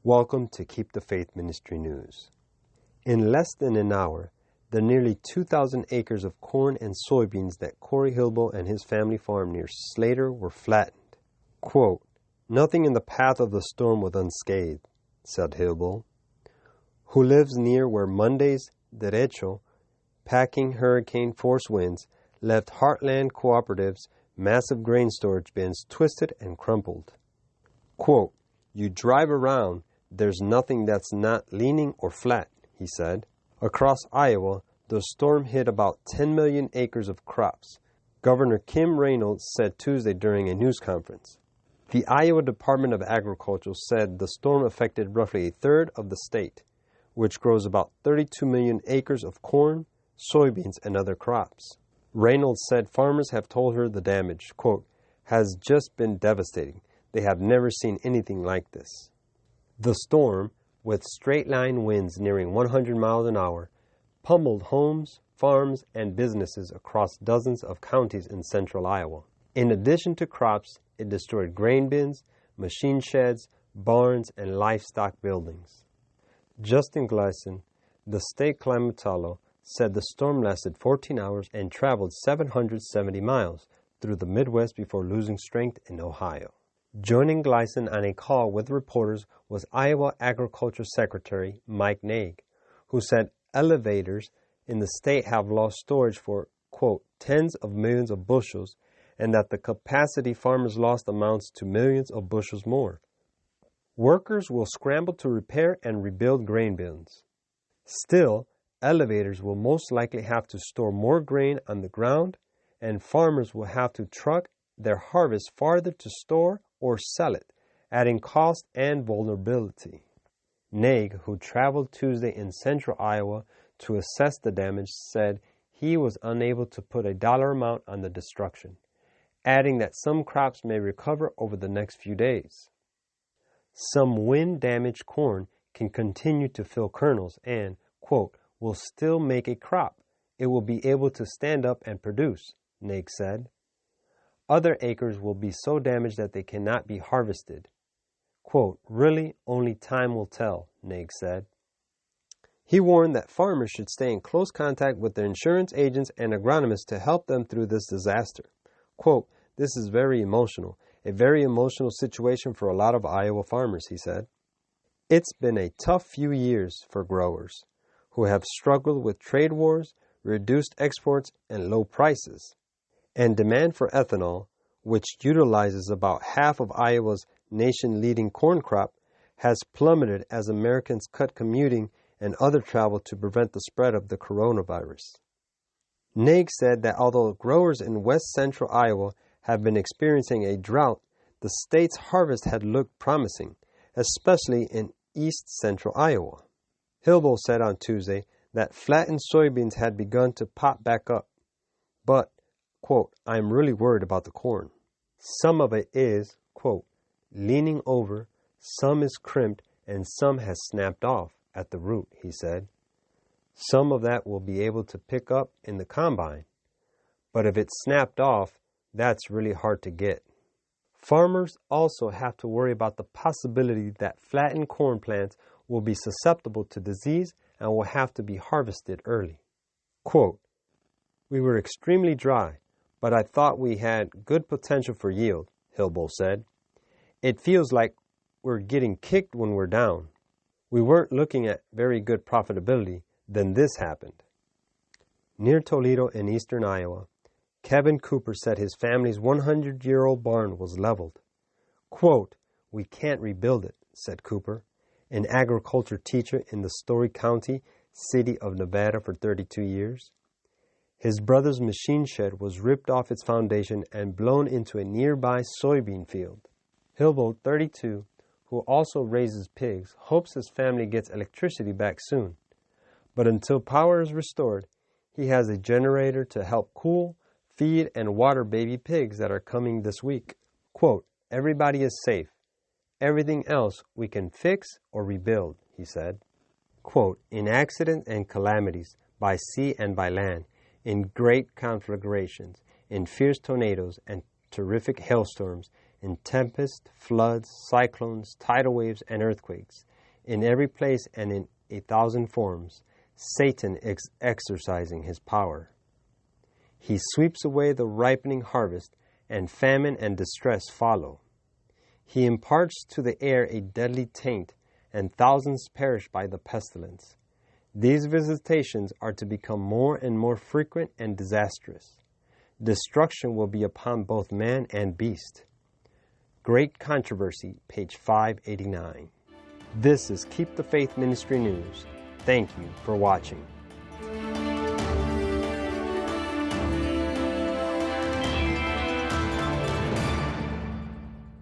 Welcome to Keep the Faith Ministry News. In less than an hour, the nearly 2,000 acres of corn and soybeans that Corey Hilbo and his family farm near Slater were flattened. Quote, "Nothing in the path of the storm was unscathed," said Hilbo, who lives near where Monday's derecho, packing hurricane-force winds, left Heartland Cooperative's massive grain storage bins twisted and crumpled. Quote, "You drive around, there's nothing that's not leaning or flat," he said. Across Iowa, the storm hit about 10 million acres of crops, Governor Kim Reynolds said Tuesday during a news conference. The Iowa Department of Agriculture said the storm affected roughly a third of the state, which grows about 32 million acres of corn, soybeans, and other crops. Reynolds said farmers have told her the damage, quote, "has just been devastating. They have never seen anything like this." The storm, with straight-line winds nearing 100 miles an hour, pummeled homes, farms, and businesses across dozens of counties in central Iowa. In addition to crops, it destroyed grain bins, machine sheds, barns, and livestock buildings. Justin Gleason, the state climatologist, said the storm lasted 14 hours and traveled 770 miles through the Midwest before losing strength in Ohio. Joining Gleason on a call with reporters was Iowa Agriculture Secretary Mike Naig, who said elevators in the state have lost storage for, quote, "tens of millions of bushels," and that the capacity farmers lost amounts to millions of bushels more. Workers will scramble to repair and rebuild grain bins. Still, elevators will most likely have to store more grain on the ground, and farmers will have to truck their harvest farther to store or sell it, adding cost and vulnerability. Naig, who traveled Tuesday in central Iowa to assess the damage, said he was unable to put a dollar amount on the destruction, adding that some crops may recover over the next few days. Some wind-damaged corn can continue to fill kernels and, quote, "will still make a crop. It will be able to stand up and produce," Naig said. Other acres will be so damaged that they cannot be harvested. Quote, "Really, only time will tell," Naig said. He warned that farmers should stay in close contact with their insurance agents and agronomists to help them through this disaster. Quote, "This is very emotional, a very emotional situation for a lot of Iowa farmers," he said. It's been a tough few years for growers, who have struggled with trade wars, reduced exports, and low prices. And demand for ethanol, which utilizes about half of Iowa's nation-leading corn crop, has plummeted as Americans cut commuting and other travel to prevent the spread of the coronavirus. Naig said that although growers in west central Iowa have been experiencing a drought, the state's harvest had looked promising, especially in east central Iowa. Hilbo said on Tuesday that flattened soybeans had begun to pop back up, but, quote, "I'm really worried about the corn. Some of it is, quote, leaning over, some is crimped, and some has snapped off at the root," he said. Some of that will be able to pick up in the combine, but if it's snapped off, that's really hard to get. Farmers also have to worry about the possibility that flattened corn plants will be susceptible to disease and will have to be harvested early. Quote, "We were extremely dry, but I thought we had good potential for yield," Hilbo said. "It feels like we're getting kicked when we're down. We weren't looking at very good profitability, then this happened." Near Toledo in eastern Iowa, Kevin Cooper said his family's 100-year-old barn was leveled. Quote, "We can't rebuild it," said Cooper, an agriculture teacher in the Story County, city of Nevada for 32 years. His brother's machine shed was ripped off its foundation and blown into a nearby soybean field. Hilbo, 32, who also raises pigs, hopes his family gets electricity back soon. But until power is restored, he has a generator to help cool, feed, and water baby pigs that are coming this week. Quote, "Everybody is safe. Everything else we can fix or rebuild," he said. Quote, "In accidents and calamities, by sea and by land, in great conflagrations, in fierce tornadoes and terrific hailstorms, in tempests, floods, cyclones, tidal waves, and earthquakes, In every place and in 1,000 forms, Satan exercising his power. He sweeps away the ripening harvest, and famine and distress follow. He imparts to the air a deadly taint, and thousands perish by the pestilence. These visitations are to become more and more frequent and disastrous. Destruction will be upon both man and beast. Great Controversy, page 589. This is Keep the Faith Ministry News. Thank you for watching.